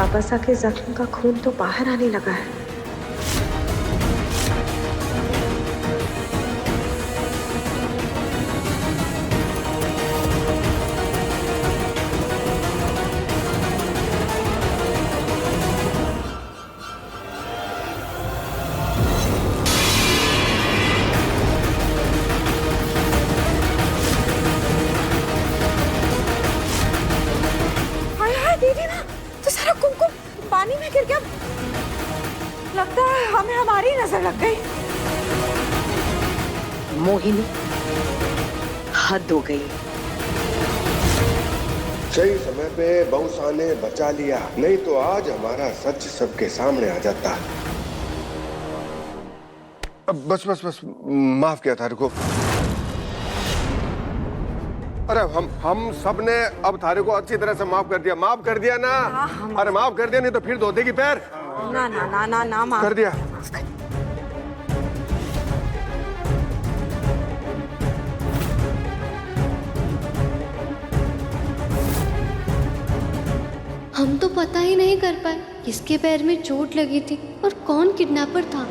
पापा के जख्म का खून तो बाहर आने लगा है। दीदी ना तो सारा कुमकुम पानी में गिर गया। लगता है हमें हमारी नजर लग गई। मोहिनी, हद हो गई। सही समय पे बहूसा ने बचा लिया, नहीं तो आज हमारा सच सबके सामने आ जाता। बस बस बस, माफ किया थारे को। अरे हम सब ने अब थारे को अच्छी तरह से माफ कर दिया ना। अरे माफ कर दिया, नहीं तो फिर धो देगी पैर। ना ना ना ना ना माफ कर दिया। हम तो पता ही नहीं कर पाए किसके पैर में चोट लगी थी और कौन किडनैपर था।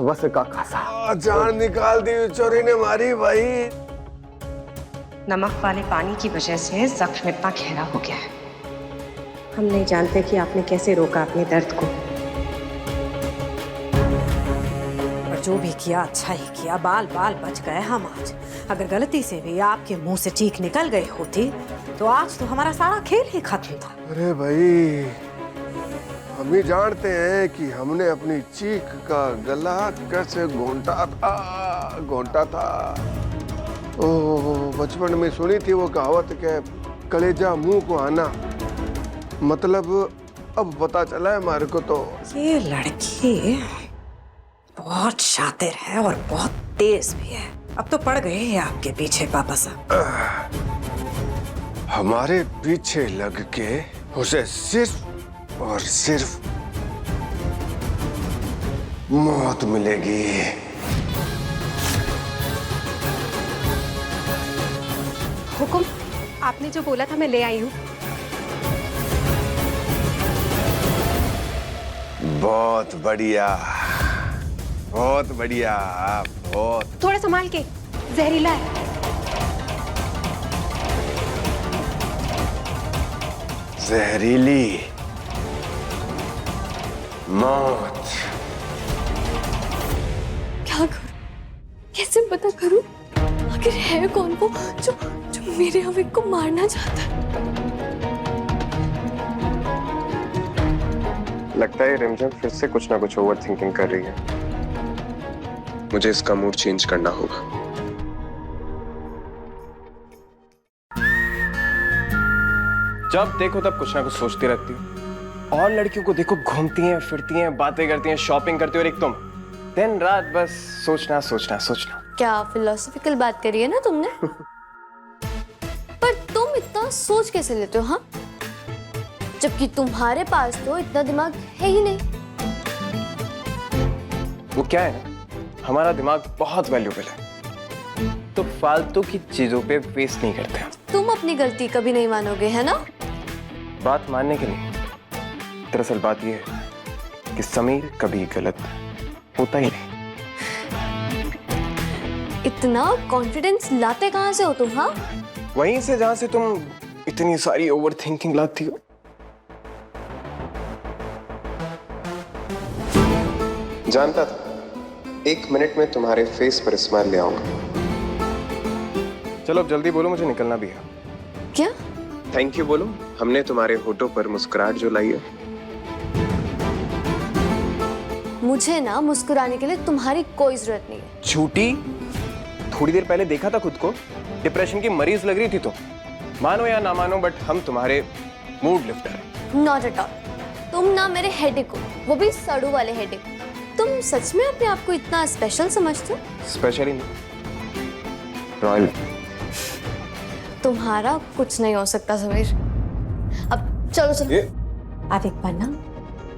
बस का खासा जान निकाल दी चोरी ने मारी भाई। नमक वाले पानी की वजह से जख्म इतना गहरा हो गया है। हम नहीं जानते कि आपने कैसे रोका अपने दर्द को। पर जो भी किया अच्छा ही किया। बाल बाल बच गए हम आज। अगर गलती से भी आपके मुंह से चीख निकल गई होती तो आज तो हमारा सारा खेल ही खत्म था। अरे भाई, हम ही जानते हैं कि हमने अपनी चीख का गला कैसे घोंटा था। ओह, बचपन में सुनी थी वो कहावत के कलेजा मुंह को आना। मतलब अब पता चला है हमारे को तो। ये लड़की बहुत शातिर है और बहुत तेज भी है। अब तो पड़ गए हैं आपके पीछे पापा साहब। हमारे पीछे लग के उसे सिर्फ और सिर्फ मौत मिलेगी। हुकुम, आपने जो बोला था मैं ले आई हूँ। बहुत बढ़िया, बहुत बढ़िया, बहुत। थोड़ा संभाल के, जहरीला है। जहरीली मौत। क्या करूं, कैसे पता करूं आखिर है कौन वो जो जो मेरे हविक को मारना चाहता है। लगता है रिमझिम फिर से कुछ ना कुछ ओवर थिंकिंग कर रही है। मुझे इसका मूड चेंज करना होगा। जब देखो तब कुछ ना कुछ सोचती रहती है। और लड़कियों को देखो घूमती हैं, फिरती हैं, बातें करती हैं, शॉपिंग करती हैं, और एक तुम दिन रात बस सोचना सोचना सोचना। क्या फिलोसॉफिकल बात करी है ना तुमने? पर तुम इतना सोच कैसे लेते हो, हाँ? जबकि तुम्हारे पास तो इतना दिमाग है ही नहीं। वो क्या है ना, हमारा दिमाग बहुत वैल्यूबल है, तो फालतू की चीजों पे वेस्ट नहीं करते। तुम अपनी गलती कभी नहीं मानोगे, है ना? बात मानने के लिए दरअसल बात यह है कि समीर कभी गलत होता ही नहीं। इतना कॉन्फिडेंस लाते कहाँ से हो तुम, हाँ? वहीं से जहां से तुम इतनी सारी ओवर थिंकिंग लाती हो। जानता था 1 मिनट में तुम्हारे फेस पर स्माइल ले आऊंगा। चलो अब जल्दी बोलो, मुझे निकलना भी है। क्या? थैंक यू बोलो, हमने तुम्हारे होठों पर मुस्कुराहट जो लाई है। मुझे ना मुस्कुराने के लिए तुम्हारी कोई जरूरत नहीं है। झूठी, थोड़ी देर पहले देखा था खुद को डिप्रेशन की मरीज लग रही थी तुम। मानो या ना मानो, बट हम तुम्हारे मूड लिफ्टर हैं। Not at all. तुम ना मेरे हेडेक हो, वो भी सड़ू वाले हेडेक। तुम सच में अपने आप को इतना स्पेशल समझते हो? स्पेशल ही नहीं, रॉयल। तुम्हारा कुछ नहीं हो सकता समीर। अब चलो चलो। आप एक बार ना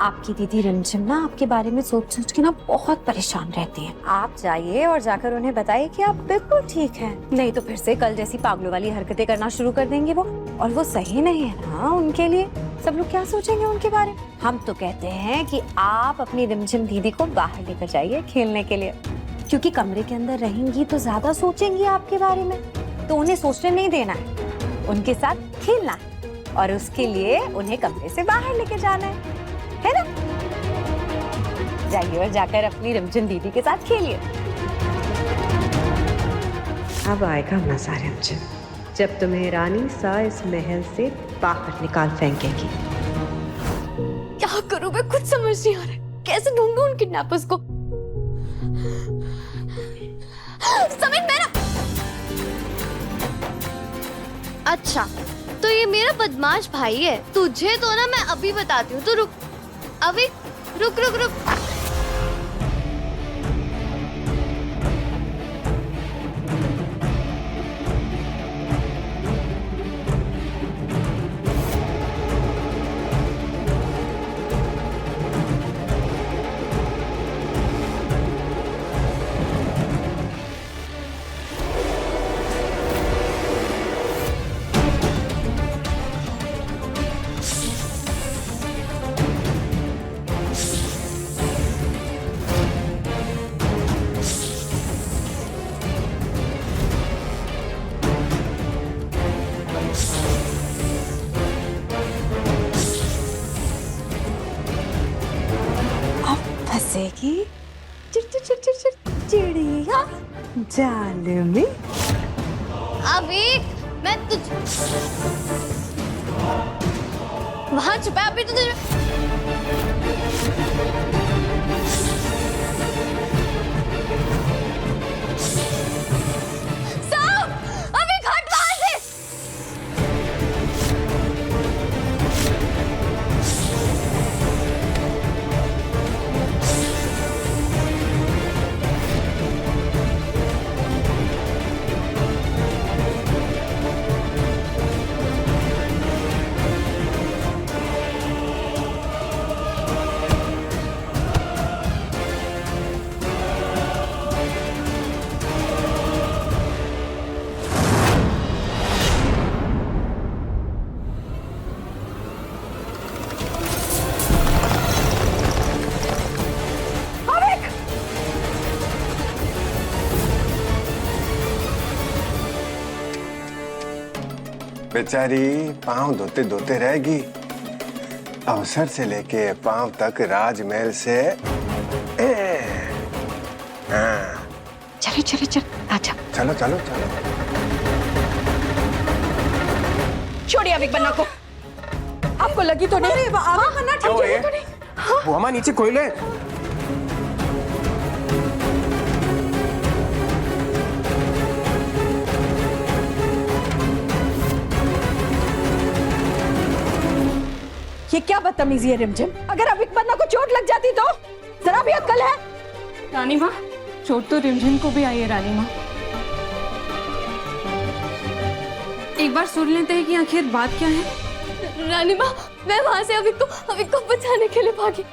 आपकी दीदी रिमझिम ना आपके बारे में सोच सोच के ना बहुत परेशान रहती हैं। आप जाइए और जाकर उन्हें बताइए कि आप बिल्कुल ठीक हैं, नहीं तो फिर से कल जैसी पागलों वाली हरकतें करना शुरू कर देंगे वो, और वो सही नहीं है ना उनके लिए। सब लोग क्या सोचेंगे उनके बारे में? हम तो कहते हैं कि आप अपनी रिमझिम दीदी को बाहर लेकर जाइए खेलने के लिए, क्योंकि कमरे के अंदर रहेंगी तो ज्यादा सोचेंगी आपके बारे में, तो उन्हें सोचने नहीं देना है, उनके साथ खेलना है, और उसके लिए उन्हें कमरे से बाहर लेके जाना है ना? जाइए और जाकर अपनी रिमझिम दीदी के साथ खेलिए। अब आएगा मजा रिमझिम, जब तुम्हें रानी सा इस महल से बाहर निकाल फेंकेगी। क्या करूं मैं कुछ समझ नहीं आ रहा, कैसे ढूंढूं उन किडनैपर्स को। समीर मेरा, अच्छा तो ये मेरा बदमाश भाई है। तुझे तो ना मैं अभी बताती हूँ, तो रुक अभी, रुक रुक रुक। फंसेगी चिड़िया जाल में। अभी मैं तुझ वहां छुपा, अभी तो तुझे अभी हट वहां से। बेचारी पांव धोते धोते रहेगी। अवसर से लेके पांव तक राजमहल से हाँ। चलो चलो चलो आजा। चलो चलो चलो। छोड़िए अभी बन्ना को, आपको लगी तो नहीं? बन्ना क्या हुआ ये? वो हमारे नीचे कोयले। ये क्या बदतमीजी है रिमझिम? अगर अभी बन्ना को चोट लग जाती तो? जरा भी अक्ल है? रानी माँ, चोट तो रिमझिम को भी आई है रानी माँ। एक बार सुन लेते हैं कि आखिर बात क्या है। रानी माँ, मैं वहाँ से अभी को बचाने के लिए भागी।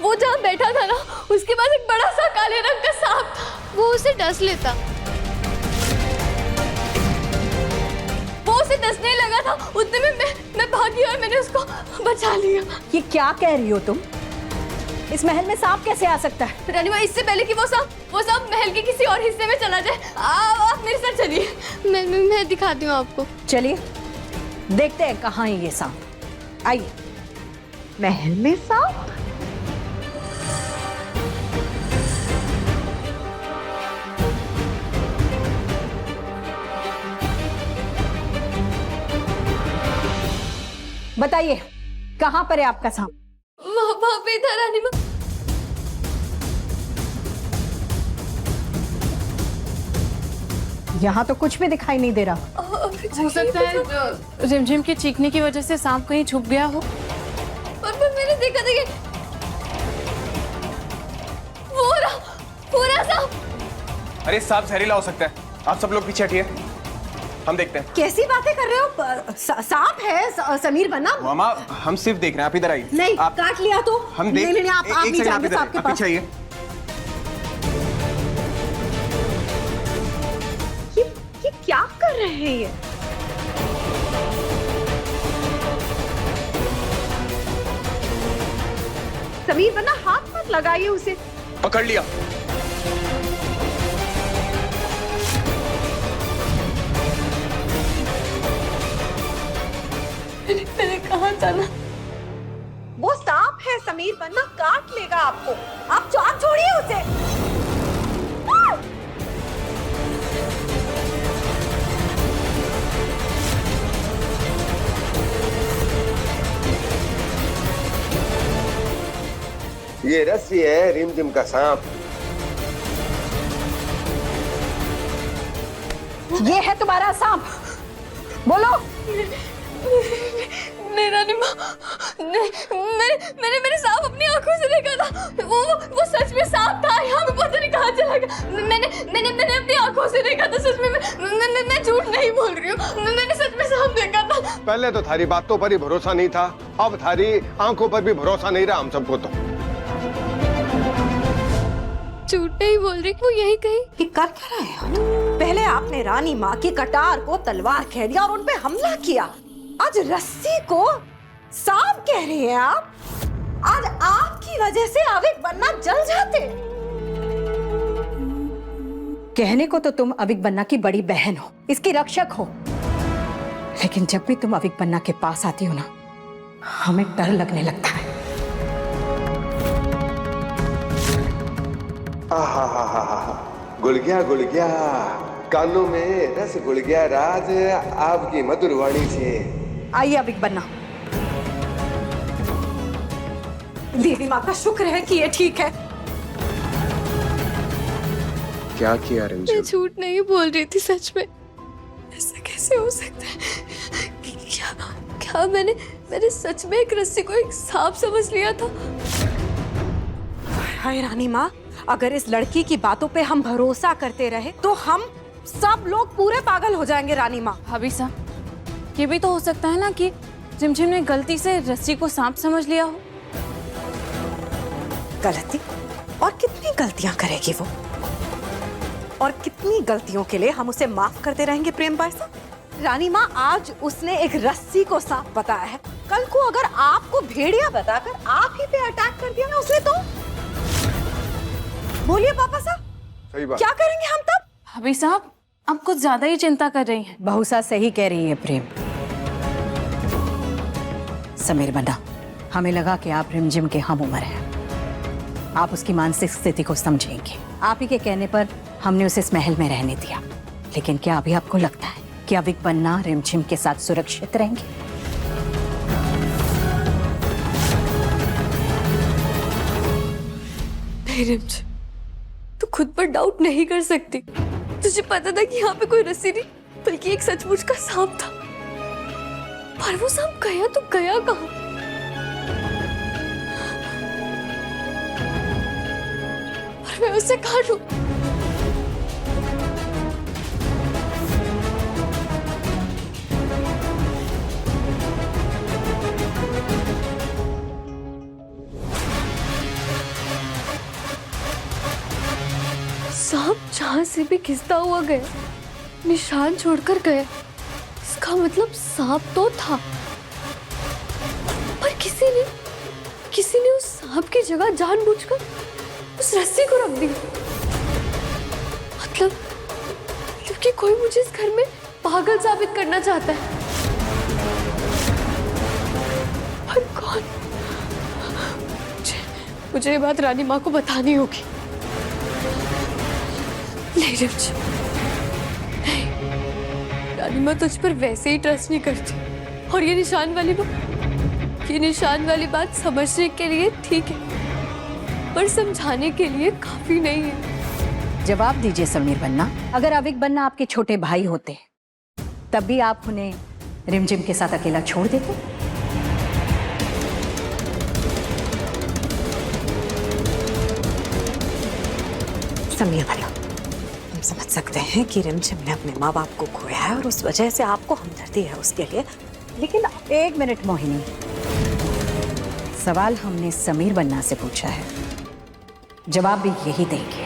वो जहाँ बैठा था ना, उसके पास एक बड़ा सा काले रंग का सांप था। वो उसे डस लेता, वो उसे डसने लगा था। उतने में मैं भागी और मैंने उसको बचा लिया। ये क्या कह रही हो तुम? इस महल में सांप कैसे आ सकता है? रानी माँ, इससे पहले कि वो सांप महल के किसी और हिस्से में चला जाए, आप मेरे साथ चलिए। मैं दिखाती हूँ आपको। चलिए देखते हैं कहाँ है ये सांप। आइए। महल में सांप? बताइए कहाँ पर है आपका सांप? वहाँ पे था रानी माँ। यहाँ तो कुछ भी दिखाई नहीं दे रहा। हो सकता है रिमझिम के चीखने की वजह से सांप कहीं छुप गया हो। पर मैंने देखा था कि पूरा सांप। अरे सांप जहरीला हो सकता है, आप सब लोग पीछे हटिए। हम देखते हैं। कैसी बातें कर रहे हो? सांप है समीर बन्ना। मामा हम सिर्फ देख रहे हैं, आप इधर आइए। नहीं, आप काट लिया तो हम नहीं, देख नहीं, आप एक नहीं सेकंड, जाओगे इधर सांप के आप पास। पीछे आइए। ये क्या कर रहे हैं ये? समीर बन्ना, हाथ मत लगाइए उसे। पकड़ लिया। मैंने कहा था ना। वो सांप है समीर बन्ना, काट लेगा आपको। आप छोड़िए उसे। ये रस्सी है रिमझिम का सांप। ये है तुम्हारा सांप। बोलो। नहीं रानी माँ, मैंने सांप अपनी आंखों से देखा था। वो सच में सांप था। यहाँ पे पता नहीं कहाँ चला गया। मैंने अपनी आंखों से देखा था। सच में मैं झूठ नहीं बोल रही हूँ। मैंने सच में सांप देखा था। पहले तो थारी बातों पर ही भरोसा नहीं था, अब थारी आंखों पर भी भरोसा नहीं रहा हम सबको। तो झूठ नहीं बोल रही, वो यही कही। ये कर क्या रहे हो? पहले आपने रानी माँ की कटार को तलवार कह दिया और उन पे हमला किया। आज रस्सी को सांप कह रही हैं आप। आज आपकी वजह से अविक बन्ना जल जाते। कहने को तो तुम अविक बन्ना की बड़ी बहन हो, इसकी रक्षक हो, लेकिन जब भी तुम अविक बन्ना के पास आती हो ना, हमें डर लगने लगता है। गुल गया कानों में रस गुल गया राज आपकी मधुर वाणी से। आइए अविक बन्ना। देवी माँ का शुक्र है कि ये ठीक है। क्या किया मैं रिमझिम? झूठ नहीं बोल रही थी, सच में। ऐसा कैसे हो सकता है? क्या मैंने सच में एक रस्सी को एक सांप समझ लिया था? हाय रानी माँ, अगर इस लड़की की बातों पे हम भरोसा करते रहे तो हम सब लोग पूरे पागल हो जाएंगे रानी माँ। भाभी साहब, ये भी तो हो सकता है ना कि झिमझिम ने गलती से रस्सी को सांप समझ लिया हो। गलती? और कितनी गलतियां करेगी वो? और कितनी गलतियों के लिए हम उसे माफ करते रहेंगे प्रेम भाई साहब? रानी माँ, आज उसने एक रस्सी को सांप बताया है, कल को अगर आपको भेड़िया बताकर आप ही पे अटैक कर दिया ना उसने तो बोलिए पापा साहब, सही बात। क्या करेंगे हम तब? भाभी साहब, आप कुछ ज्यादा ही चिंता कर रही हैं। बहुसा सही कह रही है प्रेम। समीर बन्ना, हमें लगा कि आप रिमझिम के हम उम्र हैं, आप उसकी मानसिक स्थिति को समझेंगे। आप ही के कहने पर हमने उसे इस महल में रहने दिया, लेकिन क्या अभी आपको लगता है कि अविक बन्ना रिमझिम के साथ सुरक्षित रहेंगे? नहीं रिमझिम, तू खुद पर डाउट नहीं कर सकती। तुझे पता था कि यहाँ पे कोई रस्सी नहीं बल्कि एक सचमुच का सांप था। पर वो सांप गया तो गया कहाँ? और मैं उसे कहाँ ढूंढूं? सांप जहां से भी खिसता हुआ गया, निशान छोड़कर गया। इसका मतलब सांप तो था, पर किसी ने उस सांप की जगह जानबूझकर उस रस्सी को रख दिया। मतलब कि कोई मुझे इस घर में पागल साबित करना चाहता है। पर कौन? मुझे ये बात रानी माँ को बतानी होगी। नहीं रिमझिम, नहीं, रानी माँ तुझ पर वैसे ही ट्रस्ट नहीं करती। और ये निशान वाली बात समझने के लिए ठीक है, पर समझाने के लिए काफी नहीं है। जवाब दीजिए समीर बन्ना, अगर अविक बन्ना आपके छोटे भाई होते तब भी आप उन्हें रिमझिम के साथ अकेला छोड़ देते? समीर बन्ना, तुम समझ सकते हैं कि रिमझिम ने अपने माँ बाप को खोया है और उस वजह से आपको हमदर्दी है उसके लिए, लेकिन एक मिनट मोहिनी, सवाल हमने समीर बन्ना से पूछा है, जवाब भी यही देंगे।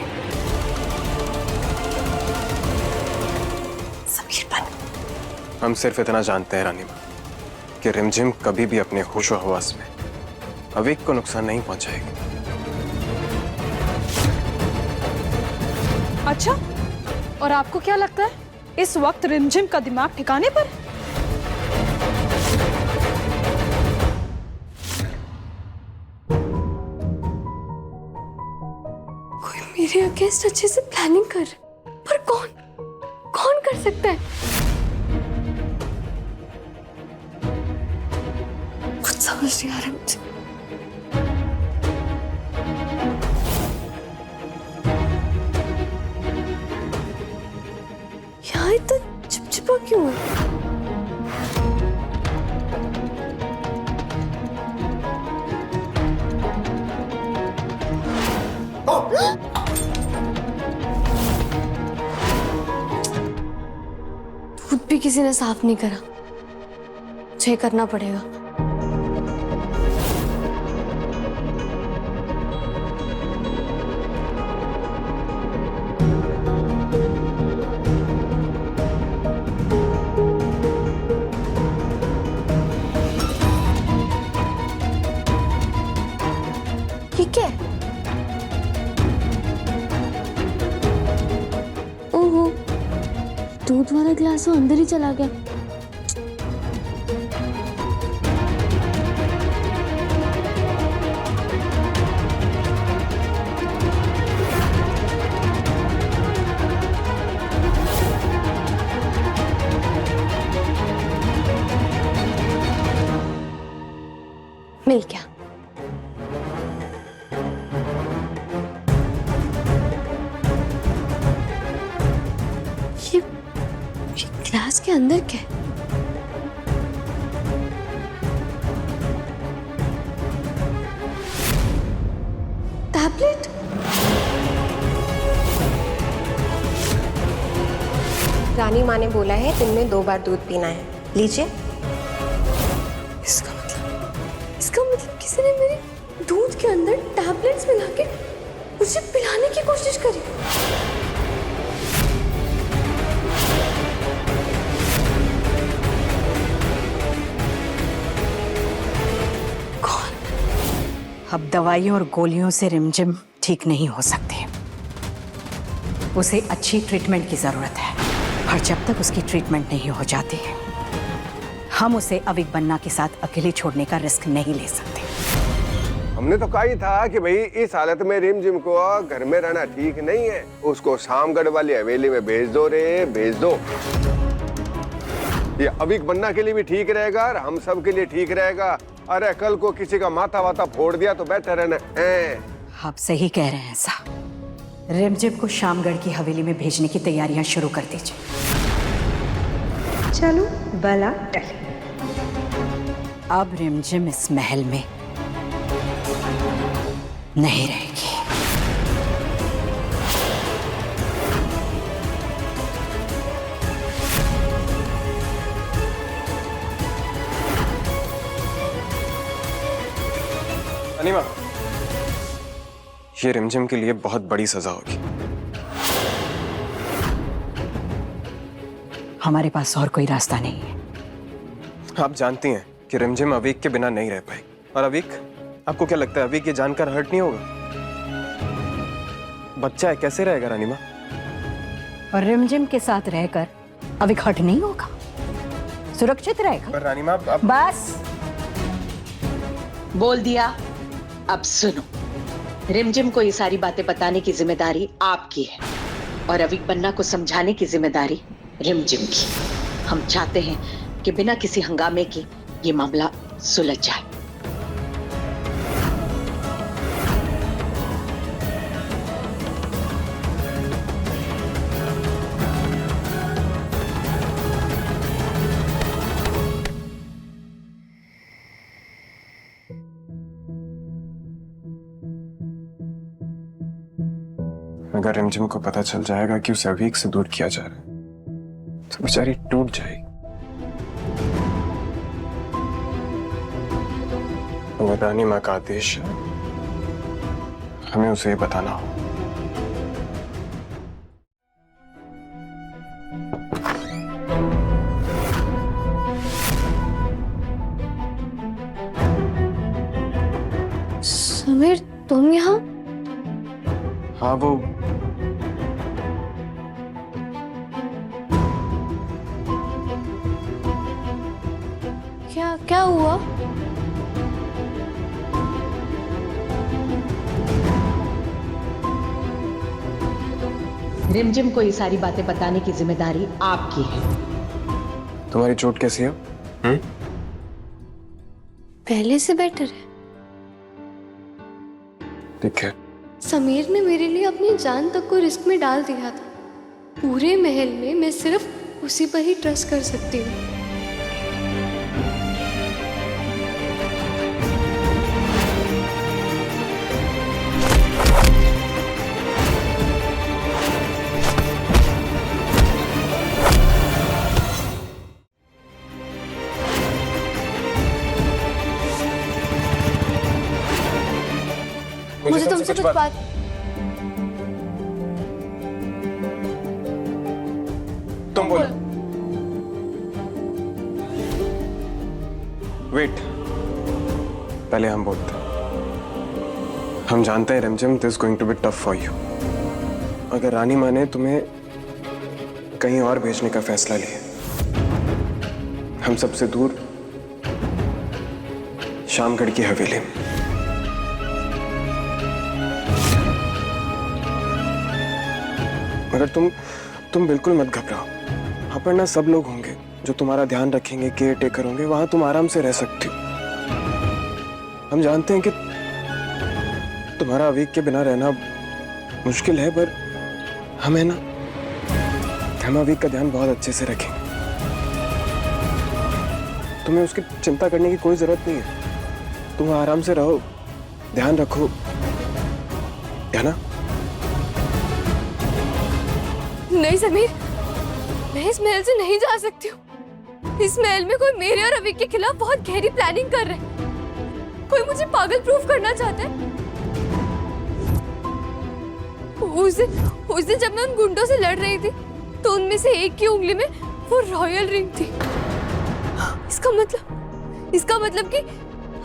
समीर बन्ना। हम सिर्फ इतना जानते हैं रानी माँ कि रिमझिम कभी भी अपने होशो हवास में अवीक को नुकसान नहीं पहुंचाएगी। अच्छा, और आपको क्या लगता है इस वक्त रिमझिम का दिमाग ठिकाने पर? कोई मेरे अगेंस्ट अच्छे से प्लानिंग कर, पर कौन कौन कर सकता है? कुछ समझ नहीं आ रहा मुझे। यहाँ इतना चिपचिपा क्यों है? दूध भी किसी ने साफ नहीं करा, मुझे करना पड़ेगा। ठीक है। ओहो, दूध वाला ग्लास तो अंदर ही चला गया। मिल गया। ये ग्लास के अंदर क्या है? टैबलेट? रानी माँ ने बोला है दिन में 2 बार दूध पीना है, लीजिए। इसका मतलब किसी ने मेरे दूध के अंदर टैबलेट्स मिला के मुझे पिलाने की कोशिश करी। अब दवाइयों और गोलियों से रिमझिम ठीक नहीं हो सकती, उसे अच्छी ट्रीटमेंट की जरूरत है, और जब तक उसकी ट्रीटमेंट नहीं हो जाती है हम उसे अविक बन्ना के साथ अकेले छोड़ने का रिस्क नहीं ले सकते। हमने तो कहा ही था कि भाई इस हालत में रिमझिम को घर में रहना ठीक नहीं है, उसको शामगढ़ वाली हवेली में भेज दो रे, भेज दो। ये अविक बन्ना के लिए भी ठीक रहेगा और हम सब के लिए ठीक रहेगा। अरे कल को किसी का माथा वाता फोड़ दिया तो बेहतर है ना। आप सही कह रहे हैं साहब, रिमझिम को शामगढ़ की हवेली में भेजने की तैयारियां शुरू कर दीजिए। चलो बला टल। अब रिमझिम इस महल में नहीं रहेगी। अनिमा, ये रिमझिम के लिए बहुत बड़ी सजा होगी। हमारे पास और कोई रास्ता नहीं है। आप जानती हैं कि रिमझिम अवीक के बिना नहीं रह पाई, और अवीक, आपको क्या लगता है अवीक ये जानकर हर्ट नहीं होगा? बच्चा है, कैसे रहेगा रानी माँ? और रिमझिम के साथ रहकर अविक हर्ट नहीं होगा, सुरक्षित रहेगा। पर रानी माँ बस बोल दिया। अब सुनो, रिमझिम को ये सारी बातें बताने की जिम्मेदारी आपकी है और अविक बन्ना को समझाने की जिम्मेदारी रिमझिम की। हम चाहते हैं कि बिना किसी हंगामे के ये मामला सुलझ जाए। अगर रिमझिम को पता चल जाएगा कि उसे अवीक से दूर किया जा रहा है तो बेचारी टूट जाएगी। अगर रानी माँ का आदेश है, हमें उसे ये बताना हो। समीर, तुम यहाँ? हाँ, वो क्या क्या हुआ? रिमझिम को ये सारी बातें बताने की जिम्मेदारी आपकी है। तुम्हारी चोट कैसी है? पहले से बेटर है। ठीक है। समीर ने मेरे लिए अपनी जान तक को रिस्क में डाल दिया था। पूरे महल में मैं सिर्फ उसी पर ही ट्रस्ट कर सकती हूँ। मुझे तुमसे कुछ बात। तुम बोलो। वेट, पहले हम बोलते हैं। हम जानते हैं Rimjhim, this going to be tough for you. अगर रानी माँ ने तुम्हें कहीं और भेजने का फैसला लिया, हम सबसे दूर शामगढ़ की हवेली में, मगर तुम बिल्कुल मत घबराओ। वहां पर ना सब लोग होंगे जो तुम्हारा ध्यान रखेंगे, केयर टेकर होंगे। वहां तुम आराम से रह सकती हो। हम जानते हैं कि तुम्हारा अवीक के बिना रहना मुश्किल है, पर हमें ना, हम अवीक का ध्यान बहुत अच्छे से रखेंगे। तुम्हें उसकी चिंता करने की कोई जरूरत नहीं है। तुम आराम से रहो, ध्यान रखो, है ना? नहीं समीर, मैं इस महल से नहीं जा सकती हूँ। इस महल में कोई मेरे और अवीक के खिलाफ बहुत गहरी प्लानिंग कर रहा है। कोई मुझे पागल प्रूफ करना चाहता है। उस दिन जब मैं उन गुंडों से लड़ रही थी तो उनमें से एक की उंगली में वो रॉयल रिंग थी। इसका मतलब कि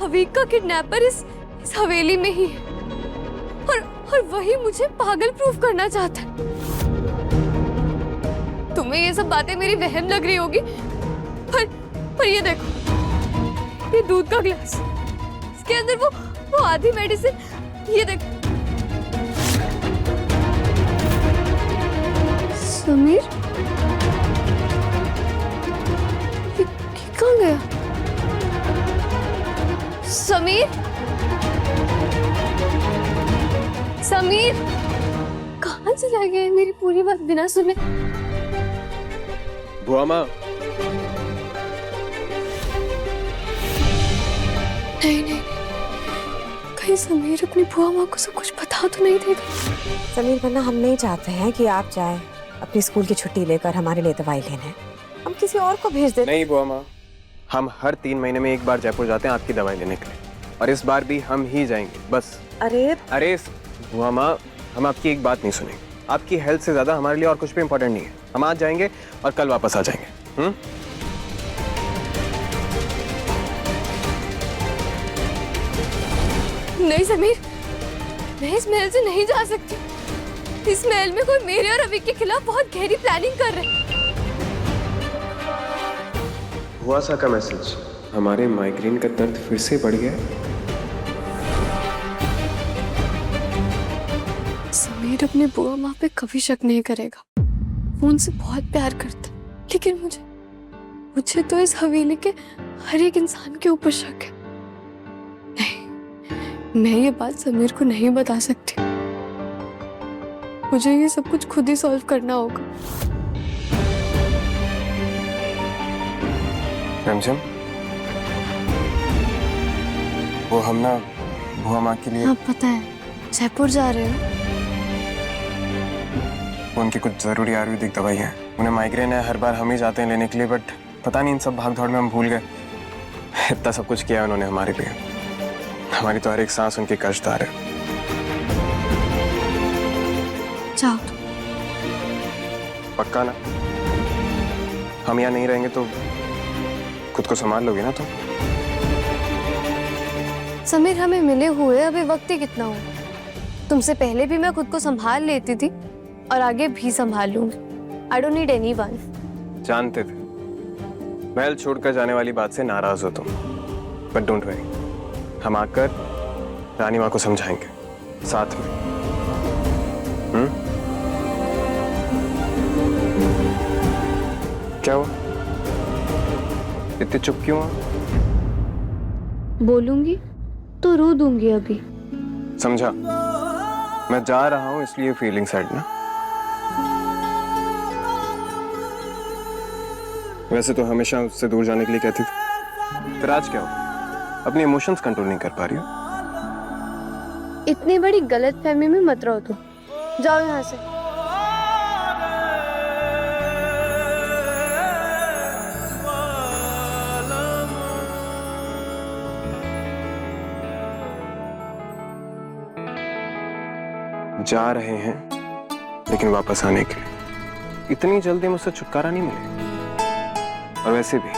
अवीक का किडनैपर इस हवेली में ही है और वही मुझे पागल प्रूफ करना चाहता है। तुम्हें ये सब बातें मेरी वहम लग रही होगी, पर ये देखो, ये दूध का ग्लास, इसके अंदर वो आधी मेडिसिन। ये देखो समीर, ये कहाँ गया? समीर, समीर कहाँ चला गया है मेरी पूरी बात बिना सुने? बुआ माँ, नहीं, कहीं समीर अपनी बुआ माँ को सब कुछ बता तो नहीं देगा? समीर, वरना हम नहीं चाहते हैं कि आप जाएं अपनी स्कूल की छुट्टी लेकर हमारे लिए दवाई लेने। हम किसी और को भेज देते। नहीं बुआ माँ, हम हर 3 महीने में एक बार जयपुर जाते हैं आपकी दवाई लेने के लिए, और इस बार भी हम ही जाएंगे बस। अरे बुआ माँ, हम आपकी एक बात नहीं सुनेंगे। आपकी हेल्थ से ज्यादा हमारे लिए और कुछ भी इम्पोर्टेंट नहीं है। हम आज जाएंगे और कल वापस आ जाएंगे। नहीं समीर, मैं इस महल से नहीं जा सकती। इस महल में कोई मेरे और अवीक के खिलाफ बहुत गहरी प्लानिंग कर रहे हैं। हुआ सा का मैसेज, हमारे माइग्रेन का दर्द फिर से बढ़ गया। समीर अपनी बुआ माँ पे कभी शक नहीं करेगा। वो उनसे बहुत प्यार करता, लेकिन मुझे तो इस हवेली के हर एक इंसान के ऊपर शक है। नहीं, मैं ये बात समीर को नहीं बता सकती। मुझे ये सब कुछ खुद ही सॉल्व करना होगा। रिमझिम, वो हम ना बुआ माँ के लिए। हाँ पता है, जयपुर जा रहे हो। वो उनकी कुछ ज़रूरी आयुर्वेदिक दवाई है। उन्हें माइग्रेन है, हर बार हम ही जाते हैं लेने के लिए, बट पता नहीं इन सब भाग दौड़ में हम भूल गए। इतना सब कुछ किया उन्होंने हमारे लिए। हमारी तो हर एक सांस उनकी कष्टदार है। जाओ। पक्का ना? हम यहाँ नहीं रहेंगे तो खुद को संभाल लोगे ना तुम? समीर, हमें मिले हुए अभी वक्त ही कितना हुआ। तुमसे पहले भी मैं खुद को संभाल लेती थी और आगे भी संभाल लूंगी। I don't need anyone. जानते थे महल छोड़कर जाने वाली बात से नाराज हो तुम, बट डोंट वरी, हम आकर रानी माँ को समझाएंगे साथ में। क्या हुआ? इतने चुप क्यों हो? बोलूंगी तो रो दूंगी अभी। समझा, मैं जा रहा हूँ इसलिए फीलिंग सैड ना? वैसे तो हमेशा उससे दूर जाने के लिए कहती थी, फिर आज क्या हो? अपने इमोशंस कंट्रोल नहीं कर पा रही हो? इतनी बड़ी गलतफहमी में मत रहो तुम। जाओ यहाँ से। जा रहे हैं लेकिन वापस आने के लिए। इतनी जल्दी मुझसे छुटकारा नहीं मिलेगा। और वैसे भी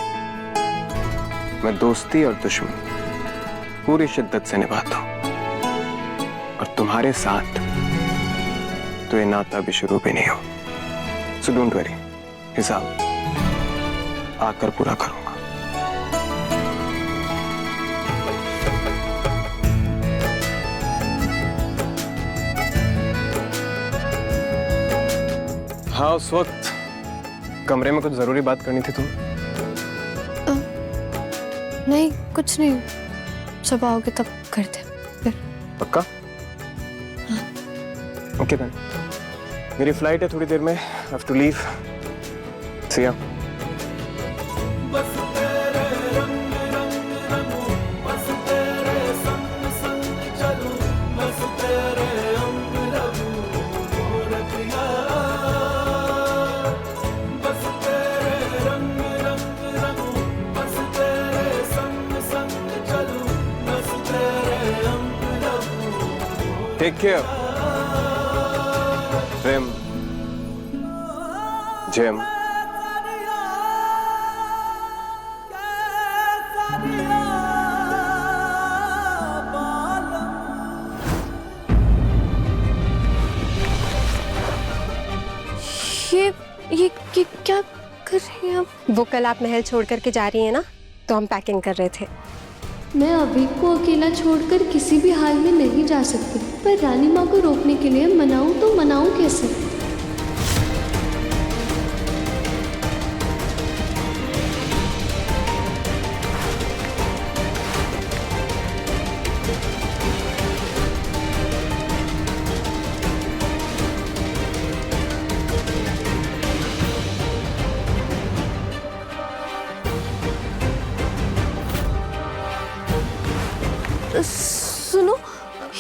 मैं दोस्ती और दुश्मनी पूरी शिद्दत से निभाता हूं, और तुम्हारे साथ तो ये नाता भी शुरू भी नहीं हो। सो डोंट वरी, हिसाब आकर पूरा करूंगा। हाँ, उस वक्त कमरे में कुछ जरूरी बात करनी थी तुम? नहीं, कुछ नहीं। जब आओगे तब करते फिर। पक्का? Okay then. मेरी फ्लाइट है थोड़ी देर में, हैव टू लीव। सी या। Take care. Rim. Jim. ये क्या कर रही हैं आप? वो कल आप महल छोड़ करके जा रही हैं ना, तो हम पैकिंग कर रहे थे। मैं अभी को अकेला छोड़कर किसी भी हाल में नहीं जा सकती, पर रानी माँ को रोकने के लिए मनाऊं तो मनाऊं कैसे? सुनो,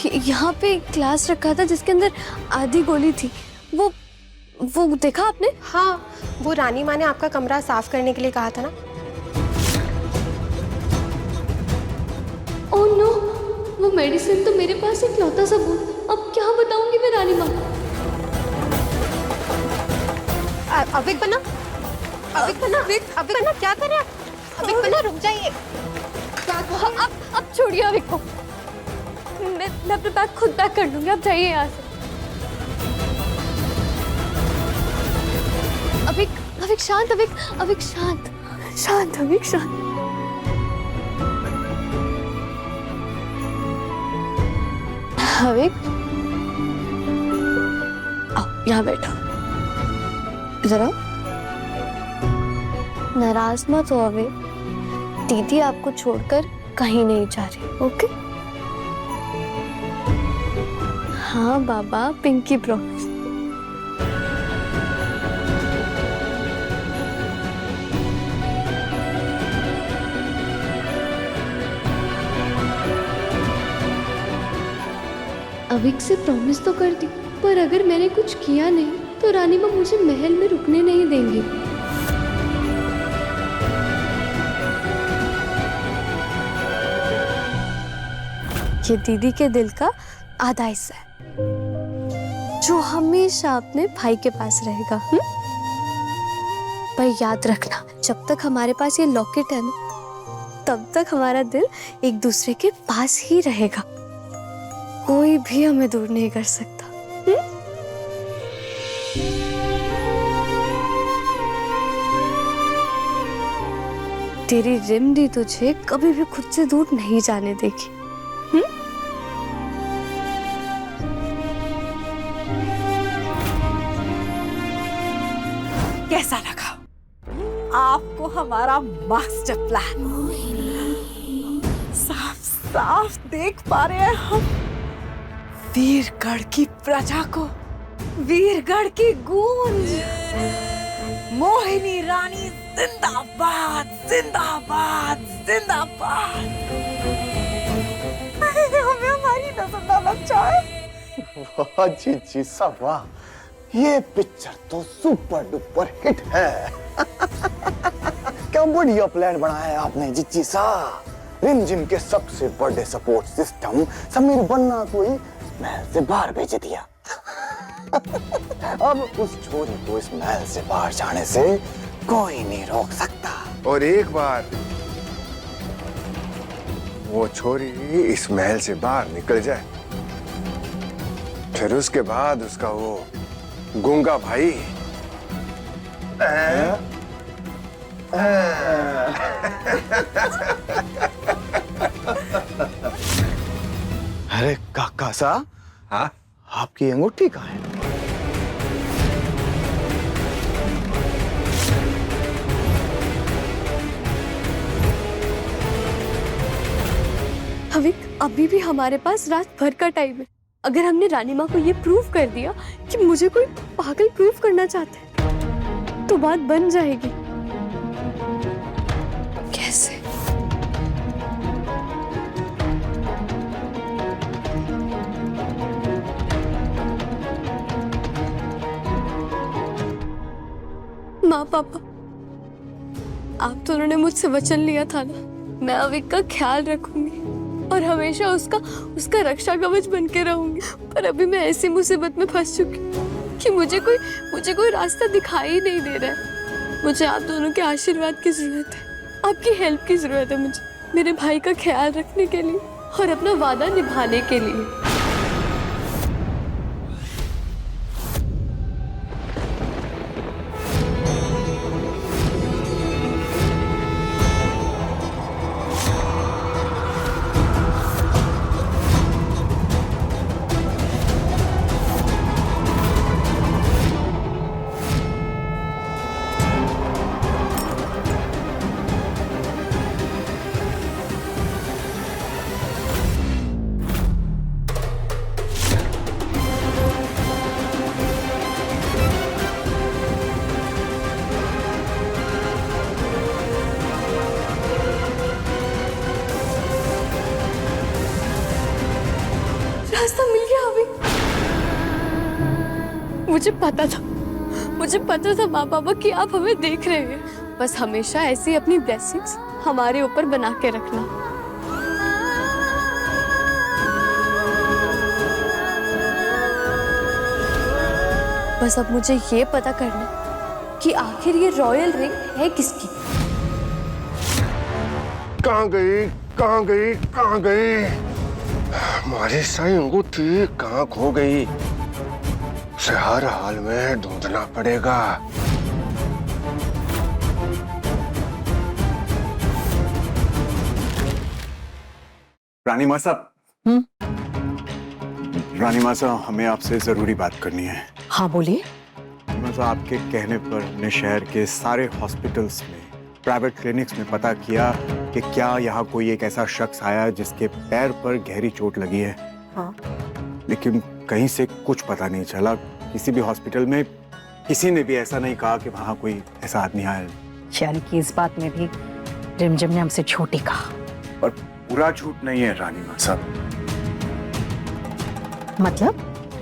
यहाँ पे एक ग्लास रखा था जिसके अंदर आधी गोली थी। वो देखा आपने? हाँ, वो रानी माँ ने आपका कमरा साफ करने के लिए कहा था ना। ओह नो, वो मेडिसिन तो मेरे पास इकलौता सबूत। अब क्या बताऊंगी मैं रानी माँ? अविक बना, क्या कर रहे हैं आप? अविक बना, रुक जाइए। अब छोड़िए अविक को। मैं अपने बैग खुद पैक कर लूंगी। आप जाइए यहाँ से। अविक शांत, अविक शांत, अविक शांत। अविक, आओ यहाँ बैठो। जरा नाराज मत हो अविक। दीदी आपको छोड़कर कहीं नहीं जा रही, ओके? हाँ बाबा, पिंकी प्रॉमिस। अविक से प्रॉमिस तो कर दी, पर अगर मैंने कुछ किया नहीं तो रानी माँ मुझे महल में रुकने नहीं देंगी। ये दीदी के दिल का आधा हिस्सा है जो हमेशा अपने भाई के पास रहेगा। पर याद रखना, जब तक हमारे पास ये लॉकेट है ना, तब तक हमारा दिल एक दूसरे के पास ही रहेगा। कोई भी हमें दूर नहीं कर सकता। तेरी रिमडी तुझे कभी भी खुद से दूर नहीं जाने देगी। कैसा लगा आपको हमारा मास्टर प्लान? साफ साफ देख पा रहे हैं हम वीरगढ़ की प्रजा को, वीरगढ़ की गूंज। मोहिनी रानी जिंदाबाद, जिंदाबाद, जिंदाबाद। हमें हमारी नजर न लग जाए। वाह जी सब वाह, ये पिक्चर तो सुपर डुपर हिट है। क्या बढ़िया प्लान बनाया है आपने जिज्जी साहब। रिमझिम के सबसे बड़े सपोर्ट सिस्टम समीर बन्ना को ही महल से बाहर भेज दिया। अब उस छोरी को इस महल से बाहर जाने से कोई नहीं रोक सकता। और एक बार वो छोरी इस महल से बाहर निकल जाए, फिर उसके बाद उसका वो गूंगा भाई अरे काका सा, हाँ आपकी अंगूठी कहाँ है? अविक, अभी भी हमारे पास रात भर का टाइम है। अगर हमने रानी माँ को ये प्रूव कर दिया कि मुझे कोई पागल प्रूव करना चाहता है, तो बात बन जाएगी। कैसे? माँ पापा, आप दोनों ने मुझसे वचन लिया था ना, मैं अविक का ख्याल रखूंगी और हमेशा उसका रक्षा कवच बन के रहूंगी। पर अभी मैं ऐसी मुसीबत में फंस चुकी कि मुझे कोई रास्ता दिखाई नहीं दे रहा है। मुझे आप दोनों के आशीर्वाद की जरूरत है, आपकी हेल्प की जरूरत है मुझे, मेरे भाई का ख्याल रखने के लिए और अपना वादा निभाने के लिए। रास्ता मिल गया अविक। मुझे पता था माँ पापा कि आप हमें देख रहे हैं। बस हमेशा ऐसी अपनी ब्लेसिंग्स हमारे ऊपर बना के रखना। बस अब मुझे ये पता करना कि आखिर ये रॉयल रिंग है किसकी। कहाँ गई, कहाँ गई, कहाँ गई? हमारी सही अंगूठी कहाँ खो गई? उसे हर हाल में ढूंढना पड़ेगा। रानी माँ साहब, रानी माँ साहब, हमें आपसे जरूरी बात करनी है। हाँ बोलिए। रानी माँ साहब, आपके कहने पर हमने शहर के सारे हॉस्पिटल्स में, प्राइवेट क्लिनिक्स में पता किया कि क्या यहाँ कोई एक ऐसा शख्स आया जिसके पैर पर गहरी चोट लगी है। हाँ। लेकिन कहीं से कुछ पता नहीं चला। किसी भी हॉस्पिटल में किसी ने भी ऐसा नहीं कहा कि वहाँ कोई ऐसा आदमी आया। यानी कि इस बात में भी रिमझिम ने हमसे झूठ ही कहा। और पूरा झूठ नहीं है रानी माँ साहब।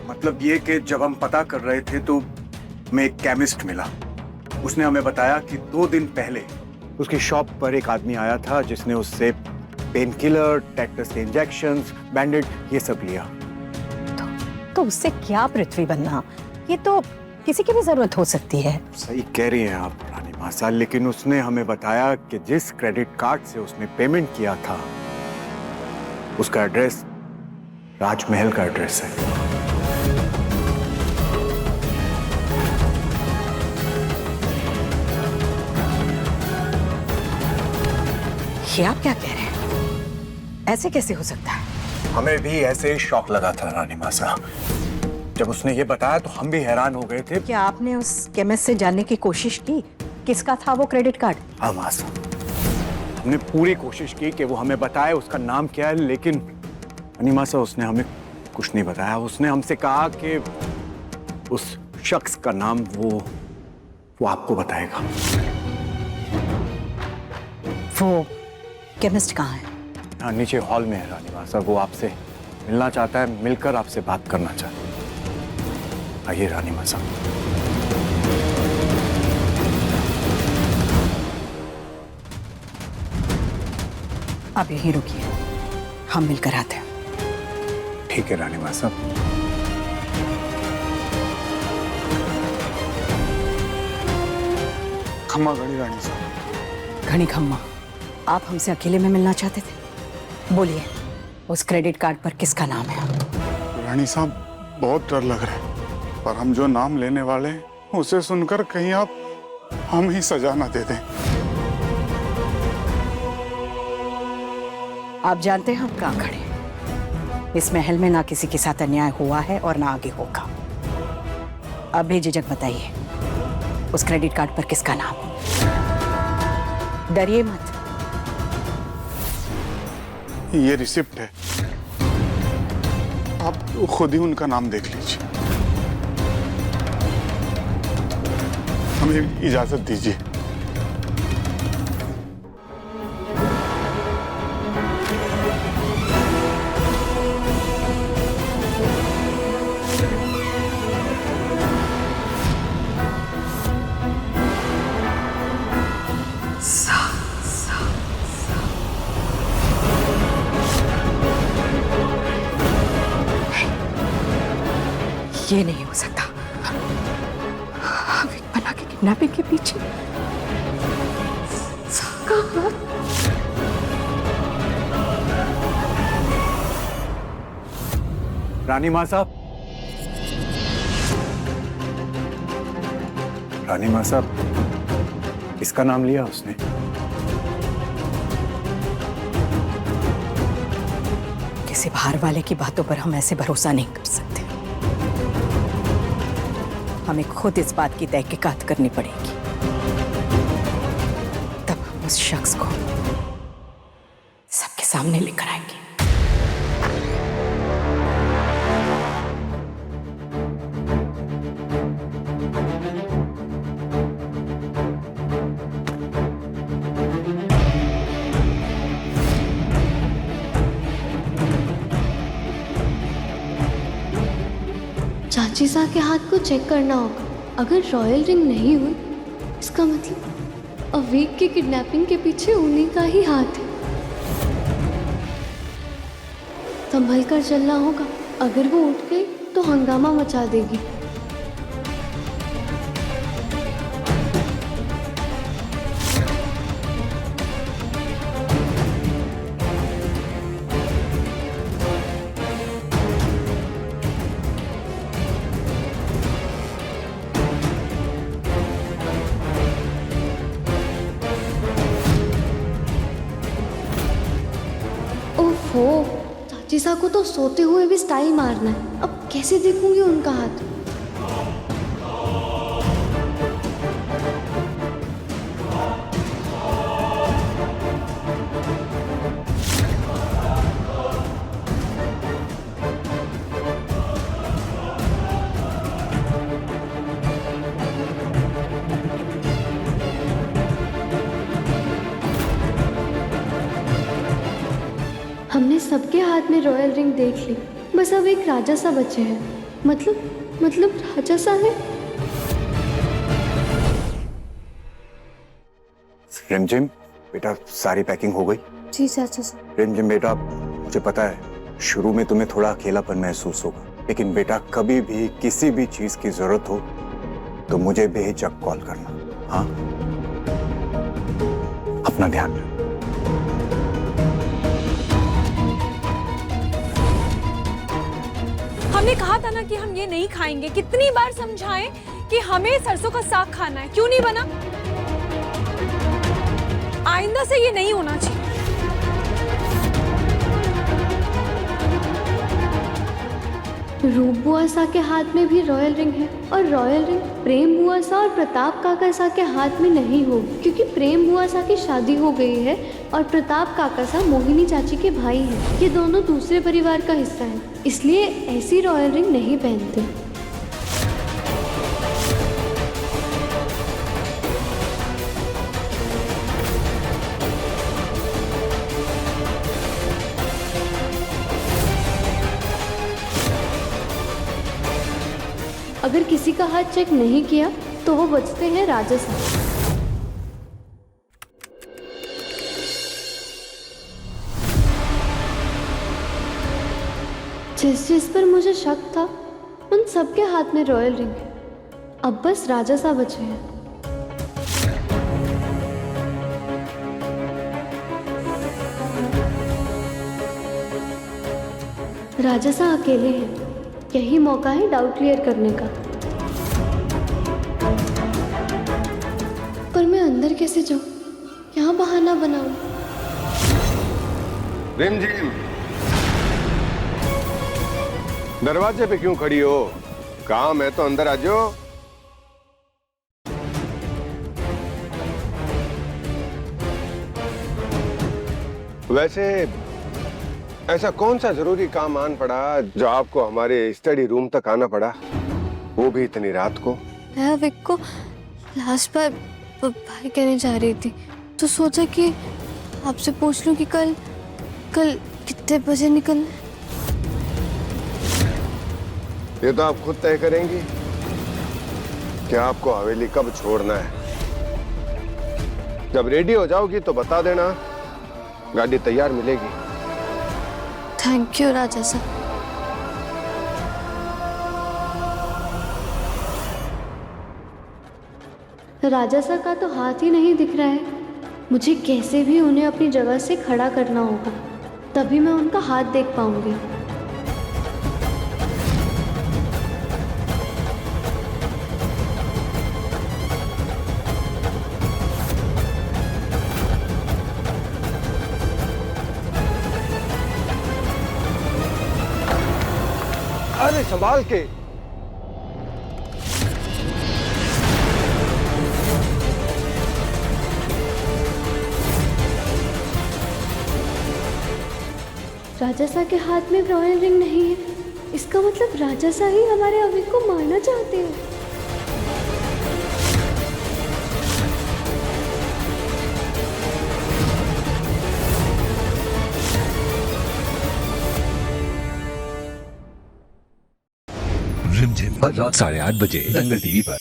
मतलब ये कि जब हम पता कर रहे थे तो हमें एक केमिस्ट मिला। उसने हमें बताया कि 2 दिन पहले उसकी शॉप पर एक आदमी आया था जिसने उससे पेन किलर, टेटनस के इंजेक्शंस, बैंडेड ये सब लिया। तो उससे क्या पृथ्वी बनना, ये तो किसी की भी जरूरत हो सकती है। सही कह रही हैं आप रानी मासा, लेकिन उसने हमें बताया कि जिस क्रेडिट कार्ड से उसने पेमेंट किया था उसका एड्रेस राजमहल का एड्रेस है। ये आप क्या कह रहे हैं? ऐसे कैसे हो सकता है? हमें भी ऐसे ही शॉक लगा था रानी मासा। जब उसने ये बताया तो हम भी हैरान हो गए थे। क्या आपने उस केमिस्ट से जानने की कोशिश की किसका था वो क्रेडिट कार्ड? हाँ मासा, हमने पूरी कोशिश की कि वो हमें बताए उसका नाम क्या है, लेकिन रानी मासा उसने हमें कुछ नहीं बताया। उसने हमसे कहा कि उस शख्स का नाम वो आपको बताएगा। वो केमिस्ट कहाँ है? हाँ, नीचे हॉल में है रानी मासा। वो आपसे मिलना चाहता है, मिलकर आपसे बात करना चाहता है। आइए रानी मासा। आप यहीं रुकिए, हम मिलकर आते हैं। ठीक है रानी मासा। खम्मा घड़ी रानी साहब। घनी खम्मा, आप हमसे अकेले में मिलना चाहते थे? बोलिए, उस क्रेडिट कार्ड पर किसका नाम है? रानी साहब बहुत डर लग रहा है, पर हम जो नाम लेने वाले हैं उसे सुनकर कहीं आप हम ही सजा ना दे दें। आप जानते हैं हम कहाँ खड़े हैं। इस महल में ना किसी के साथ अन्याय हुआ है और ना आगे होगा। अब बेझिझक बताइए, उस क्रेडिट कार्ड पर किसका नाम है? डरिए मत। ये रिसिप्ट है, आप खुद ही उनका नाम देख लीजिए। हमें इजाजत दीजिए। ये नहीं हो सकता। अविक बना के किडनैपिंग के पीछे रानी मासा, रानी मासा, किसका नाम लिया उसने? किसी बाहर वाले की बातों पर हम ऐसे भरोसा नहीं कर सकते। हमें खुद इस बात की तहकीकात करनी पड़ेगी, तब हम उस शख्स को सबके सामने लेकर आएंगे। चाची साहब के हाथ को चेक करना होगा। अगर रॉयल रिंग नहीं हुई, इसका मतलब अवीक की किडनैपिंग के पीछे उन्हीं का ही हाथ है। संभल कर चलना होगा, अगर वो उठ गई तो हंगामा मचा देगी। ओफो, चाची साहब को तो सोते हुए भी स्टाइल मारना है। अब कैसे देखूंगी उनका हाथ? हमने सबके हाथ में रॉयल रिंग देख ली, बस अब एक राजा सा बचे हैं। मतलब राजा सा है। रिमझिम बेटा, सारी पैकिंग हो गई? जी चाचा जी। रिमझिम बेटा, मुझे पता है शुरू में तुम्हें थोड़ा अकेलापन महसूस होगा, लेकिन बेटा कभी भी किसी भी चीज की जरूरत हो तो मुझे बेहिचक कॉल करना। हाँ, अपना ध्यान रखना। हमने कहा था ना कि हम ये नहीं खाएंगे, कितनी बार समझाएं कि हमें सरसों का साग खाना है, क्यों नहीं बना? आइंदा से ये नहीं होना चाहिए। रूप बुआ सा के हाथ में भी रॉयल रिंग है और रॉयल रिंग प्रेम बुआ सा और प्रताप काका सा के हाथ में नहीं होगी, क्योंकि प्रेम बुआ सा की शादी हो गई है और प्रताप काका सा मोहिनी चाची के भाई हैं। ये दोनों दूसरे परिवार का हिस्सा हैं, इसलिए ऐसी रॉयल रिंग नहीं पहनते। अगर किसी का हाथ चेक नहीं किया तो वो बचते हैं राजस्थान। जिस पर मुझे शक था उन सबके हाथ में रॉयल रिंग है। अब बस राजा सा बचे हैं। राजा सा अकेले हैं, यही मौका है डाउट क्लियर करने का। पर मैं अंदर कैसे जाऊं? यहाँ बहाना बनाऊं? रिमझिम, दरवाजे पे क्यों खड़ी हो? काम है तो अंदर आ जाओ। वैसे ऐसा कौन सा जरूरी काम आन पड़ा जो आपको हमारे स्टडी रूम तक आना पड़ा, वो भी इतनी रात को? मैं अविक को लास्ट बार बाय कहने जा रही थी तो सोचा कि आपसे पूछ लूं कि कल कितने बजे निकलना है। ये तो आप खुद तय करेंगी कि आपको हवेली कब छोड़ना है। जब रेडी हो जाओगी तो बता देना, गाड़ी तैयार मिलेगी। थैंक यू राजा साहब। राजा साहब का तो हाथ ही नहीं दिख रहा है। मुझे कैसे भी उन्हें अपनी जगह से खड़ा करना होगा, तभी मैं उनका हाथ देख पाऊंगी। अरे संभाल के। राजा सा के हाथ में रॉयल रिंग नहीं है, इसका मतलब राजा सा ही हमारे अविक को मारना चाहते हैं। रिमझिम रात 8:30 बजे दंगल टीवी पर।